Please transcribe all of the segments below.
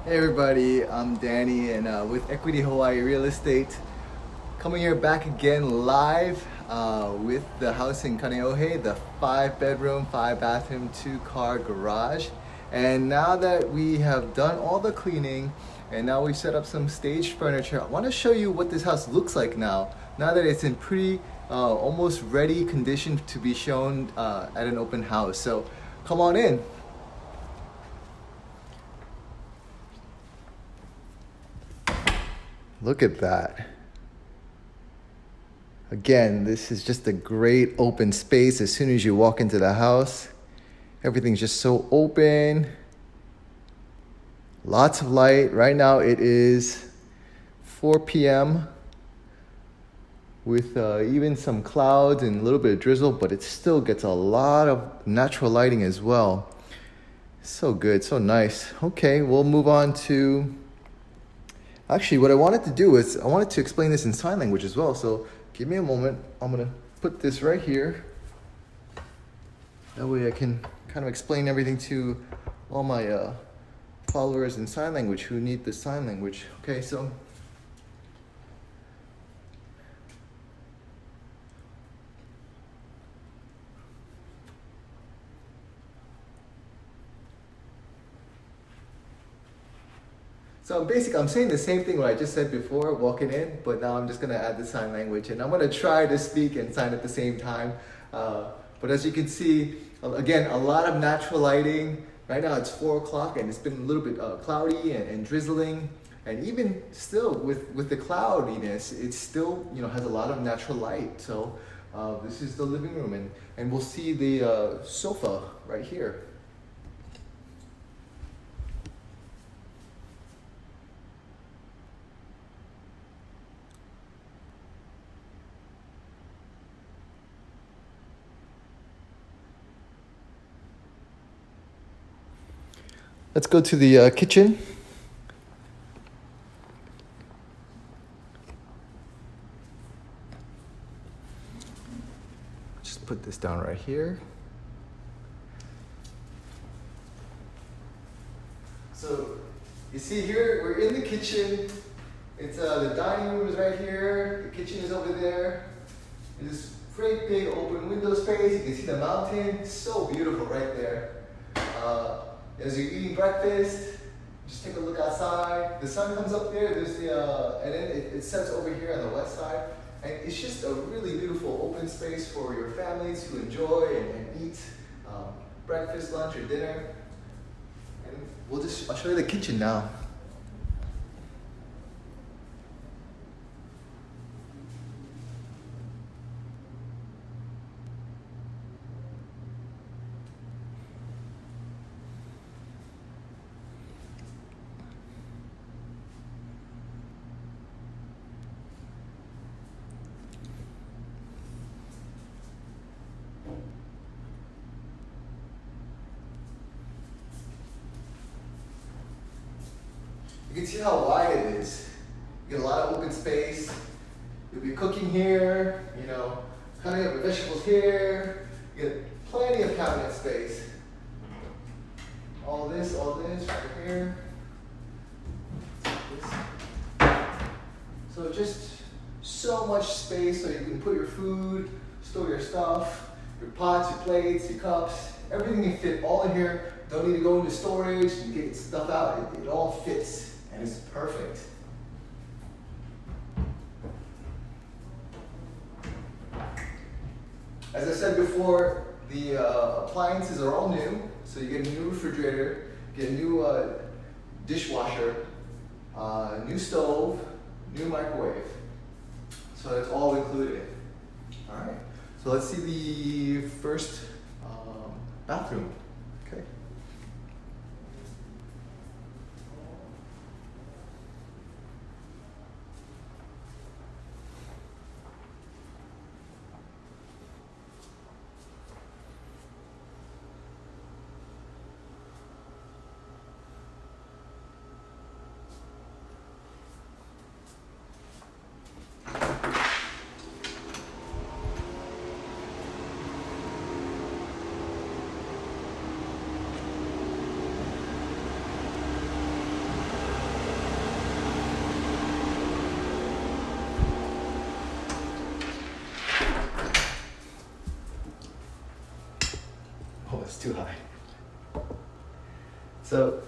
Hey everybody, I'm Danny and with Equity Hawaii Real Estate, coming here back again live with the house in Kaneohe, the 5 bedroom, 5 bathroom, 2 car garage. And now that we have done all the cleaning and now we set up some staged furniture, I want to show you what this house looks like now that it's in pretty almost ready condition to be shown at an open house. So come on in. Look at that. Again, this is just a great open space. As soon as you walk into the house, everything's just so open. Lots of light. Right now it is 4 p.m. with even some clouds and a little bit of drizzle, but it still gets a lot of natural lighting as well. So good, so nice. Okay, we'll move on to... Actually, what I wanted to do is I wanted to explain this in sign language as well. So give me a moment. I'm going to put this right here. That way I can kind of explain everything to all my followers in sign language who need the sign language. Okay, so basically, I'm saying the same thing what I just said before walking in, but now I'm just going to add the sign language. And I'm going to try to speak and sign at the same time. But as you can see, again, a lot of natural lighting. Right now it's 4 o'clock and it's been a little bit cloudy and drizzling. And even still with the cloudiness, it still has a lot of natural light. So this is the living room and we'll see the sofa right here. Let's go to the kitchen. Just put this down right here. So you see here, we're in the kitchen. It's the dining room is right here. The kitchen is over there. There's great big open window space. You can see the mountain. So beautiful right there. As you're eating breakfast, just take a look outside. The sun comes up there. There's and then it sets over here on the west side. And it's just a really beautiful open space for your families to enjoy and eat breakfast, lunch, or dinner. And I'll show you the kitchen now. You can see how wide it is. You get a lot of open space. You'll be cooking here, cutting up your vegetables here. You get plenty of cabinet space. All this right here. So just so much space so you can put your food, store your stuff, your pots, your plates, your cups. Everything can fit all in here. Don't need to go into storage and get stuff out. It all fits. And it's perfect. As I said before, the appliances are all new. So you get a new refrigerator, get a new dishwasher, new stove, new microwave. So it's all included. All right. So let's see the first bathroom. Okay. too high. So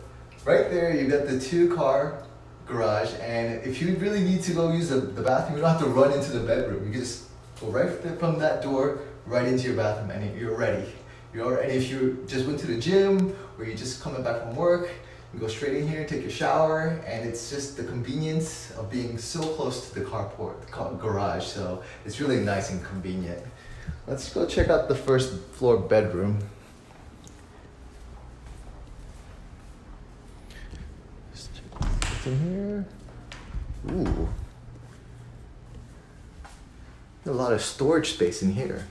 right there, you got the 2-car garage, and if you really need to go use the bathroom, you don't have to run into the bedroom. You can just go right from that door right into your bathroom, and you're ready. And if you just went to the gym or you're just coming back from work, you go straight in here, take your shower, and it's just the convenience of being so close to the garage. So it's really nice and convenient. Let's go check out the first floor bedroom. Just check what's in here. Ooh. A lot of storage space in here.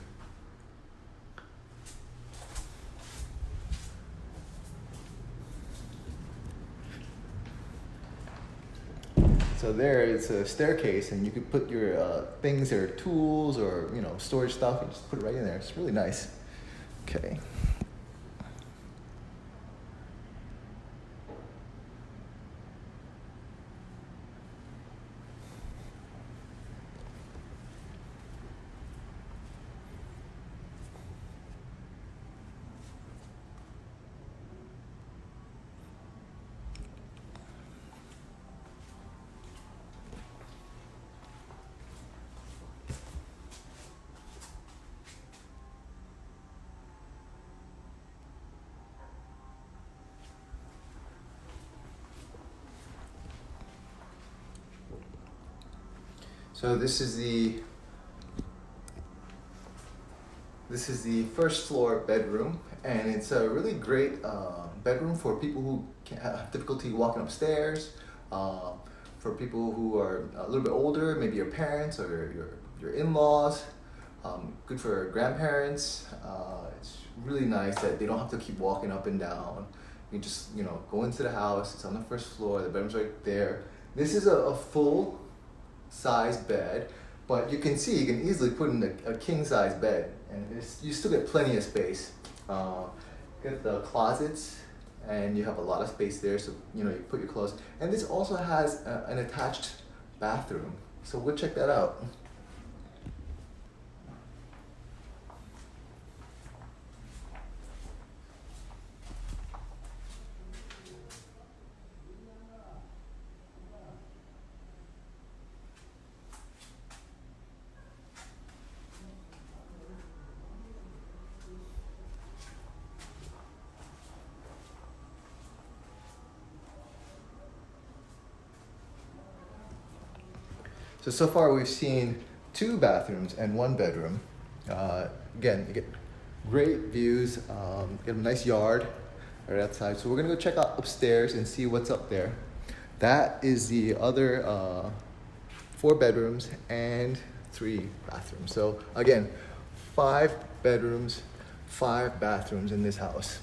So there, it's a staircase, and you could put your things or tools or storage stuff, and just put it right in there. It's really nice. Okay. So this is the first floor bedroom, and it's a really great bedroom for people who have difficulty walking upstairs, for people who are a little bit older, maybe your parents or your in-laws, good for grandparents. It's really nice that they don't have to keep walking up and down. You just go into the house. It's on the first floor. The bedroom's right there. This is a full size bed, but you can easily put in a king size bed, and you still get plenty of space. Get the closets, and you have a lot of space there, so you put your clothes. And this also has an attached bathroom, so we'll check that out. So far we've seen 2 bathrooms and 1 bedroom. Again, you get great views, get a nice yard right outside. So we're gonna go check out upstairs and see what's up there. That is the other 4 bedrooms and 3 bathrooms. So again, 5 bedrooms, 5 bathrooms in this house.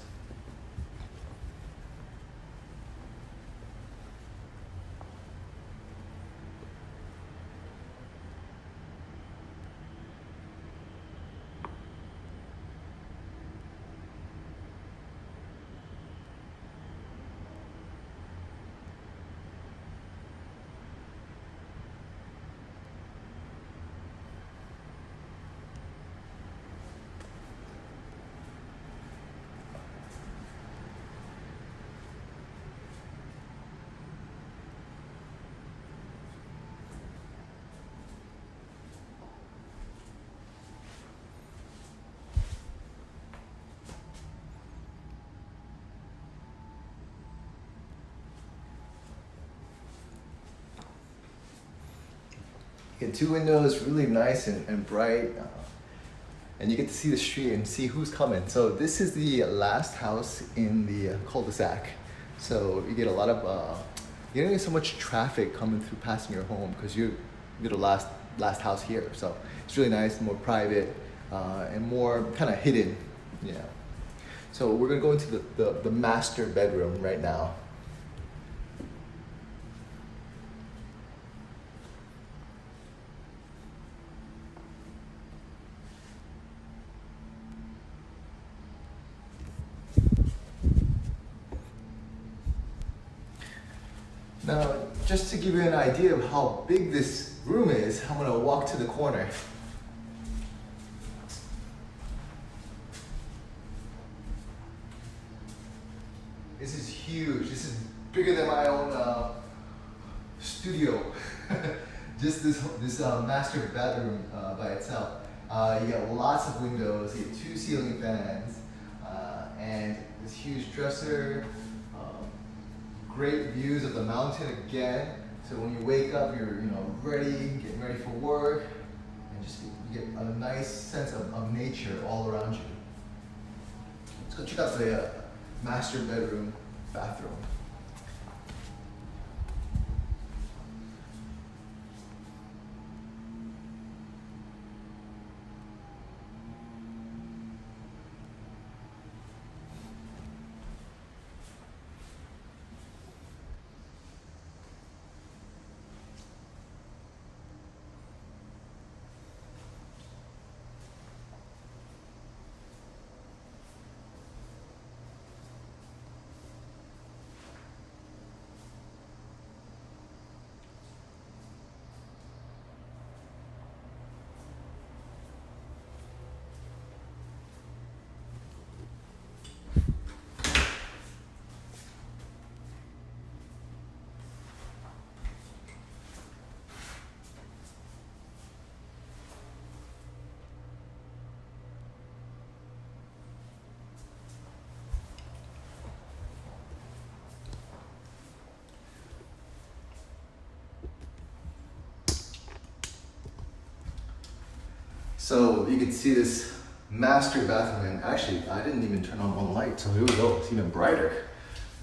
Get 2 windows, really nice and bright, and you get to see the street and see who's coming. So this is the last house in the cul-de-sac. So you get a lot of, you don't get so much traffic coming through passing your home because you're the last house here. So it's really nice, more private, and more kind of hidden, So we're gonna go into the master bedroom right now. Now, just to give you an idea of how big this room is, I'm gonna walk to the corner. huge. This is bigger than my own studio. Just this master bedroom by itself. You got lots of windows, you get 2 ceiling fans, and this huge dresser. Great views of the mountain again. So when you wake up, you're ready, getting ready for work, and just you get a nice sense of nature all around you. Let's go check out the master bedroom bathroom. So you can see this master bathroom, and actually I didn't even turn on one light, so here we go, it's even brighter.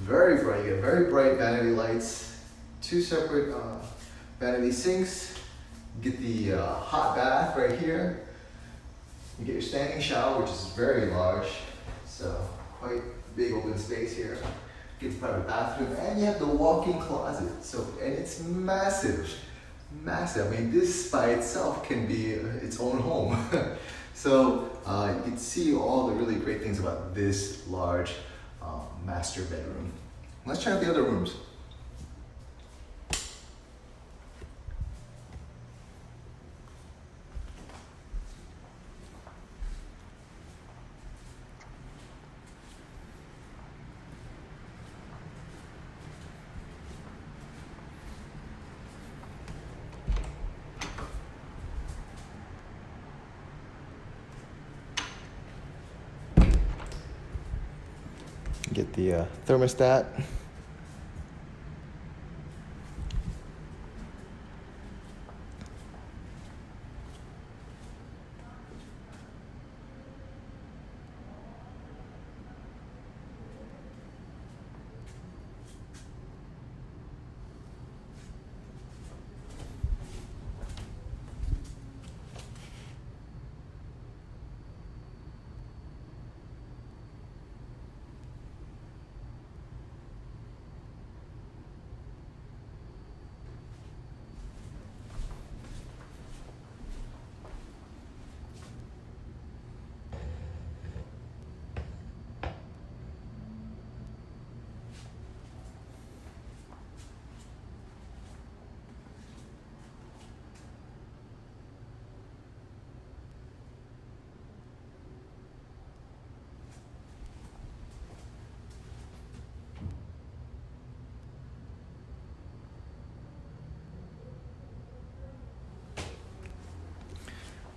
Very bright, you get very bright vanity lights, 2 separate vanity sinks, you get the hot bath right here, you get your standing shower, which is very large, so quite big open space here. You get the private bathroom, and you have the walk-in closet, and it's massive. Massive. I mean, this by itself can be its own home. So you can see all the really great things about this large master bedroom. Let's check out the other rooms. Get the thermostat.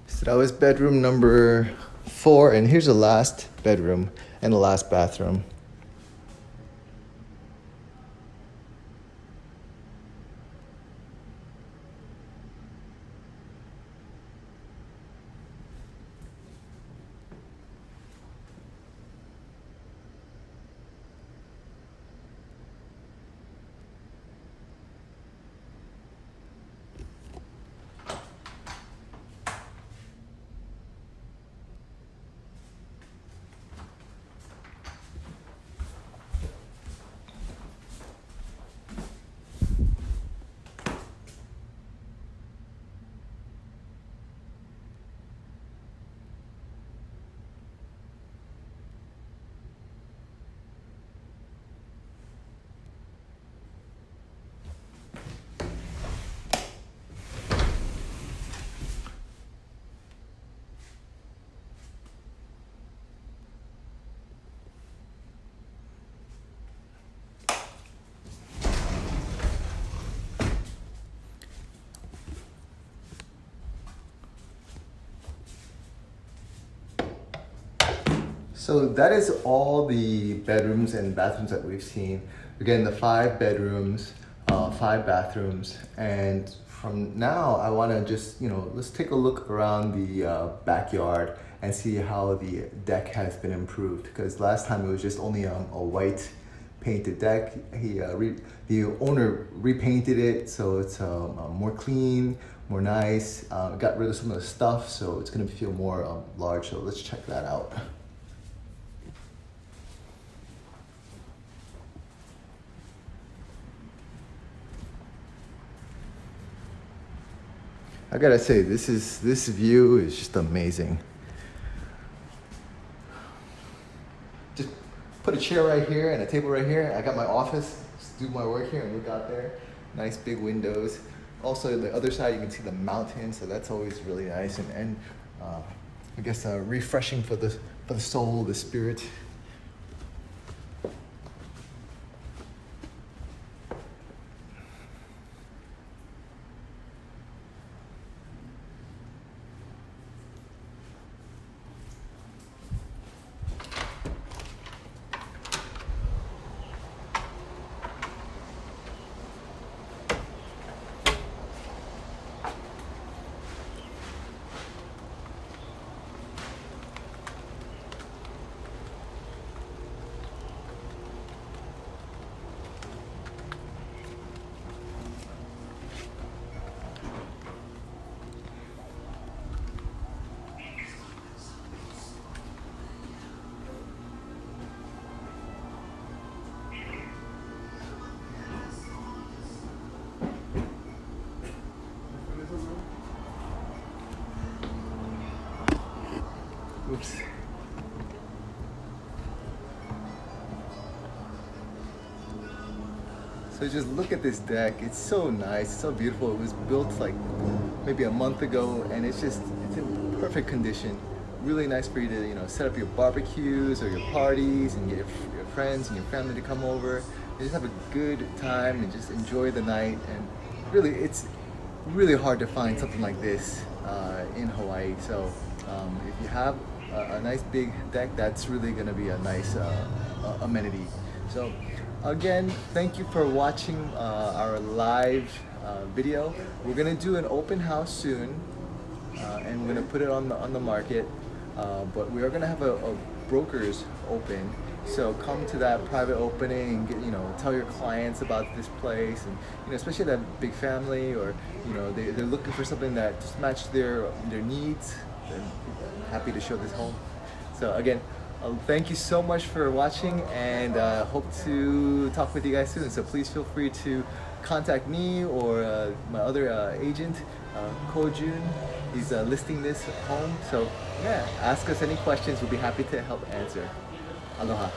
So that was bedroom number 4, and here's the last bedroom and the last bathroom. So that is all the bedrooms and bathrooms that we've seen. Again, the 5 bedrooms, 5 bathrooms, and from now I want to just, let's take a look around the backyard and see how the deck has been improved. Because last time it was just only a white painted deck. The owner repainted it so it's more clean, more nice. Got rid of some of the stuff, so it's gonna feel more large. So let's check that out. I gotta say, this view is just amazing. Just put a chair right here and a table right here. I got my office, just do my work here and look out there. Nice big windows. Also, the other side you can see the mountains, so that's always really nice and I guess refreshing for the soul, the spirit. Oops. So just look at this deck. It's so nice, so beautiful. It was built like maybe a month ago, and it's in perfect condition. Really nice for you to set up your barbecues or your parties and get your friends and your family to come over and just have a good time and just enjoy the night. And really, it's really hard to find something like this in Hawaii. So if you have a nice big deck, that's really going to be a nice amenity. So again, thank you for watching our live video. We're going to do an open house soon, and we're going to put it on the market. But we are going to have a brokers open. So come to that private opening and tell your clients about this place, and especially that big family, or they're looking for something that just matches their needs. They're happy to show this home. So again, thank you so much for watching, and hope to talk with you guys soon. So please feel free to contact me or my other agent, Kojun. He's listing this home. So yeah, ask us any questions. We'll be happy to help answer. Aloha.